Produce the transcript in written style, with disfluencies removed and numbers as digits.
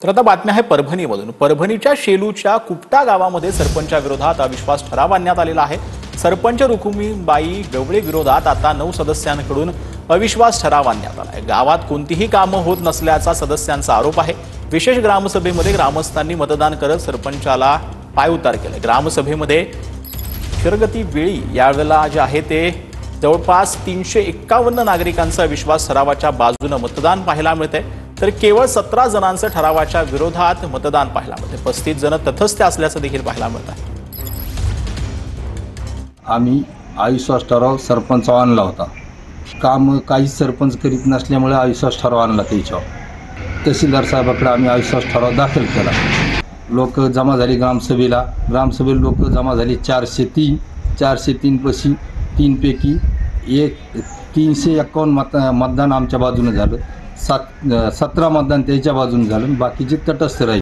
तर आता बातम्या आहे परभणीमधून। परभणीच्या शेलूच्या कुपटा गावामध्ये सरपंचाविरोधात अविश्वास ठराव आणण्यात आलेला आहे। सरपंच रुक्मिणीबाई गवळे विरोधात आता 9 सदस्यांकडून अविश्वास ठराव आणण्यात आला आहे। गावात कोणतीही कामं होत नसल्याचा सदस्यांचा आरोप आहे। विशेष ग्रामसभेमध्ये ग्रामस्थांनी मतदान करत सरपंचाला पायउतार केले। ग्रामसभेमध्ये शिरगती वेळी यावेळेला जे आहे ते जवळपास 351 नागरिकांचा विश्वास ठरावाच्या बाजूने मतदान पाहायला मिळते, तर केवळ 17 जणांचं ठरावाच्या विरोधात मतदान पाहायला मिळते। 35 जण तटस्थ असल्याचं देखील पाहायला मिळत आहे। आम्ही अविश्वास ठराव सरपंच आणला होता। काम काही सरपंच करीत नसल्यामुळे अविश्वास ठराव आणला त्याच्यावर। तहसीलदार साहेबांकडे आम्ही अविश्वास ठराव दाखल केला। लोक जमा झाली ग्रामसभेत लोक जमा झाली 403 पैकी 3 पैकी 351 मतदान आमच्या बाजूने झालं। 17 मतदान त्याच्या बाजूने झालं, बाकीचे तटस्थ राहिले।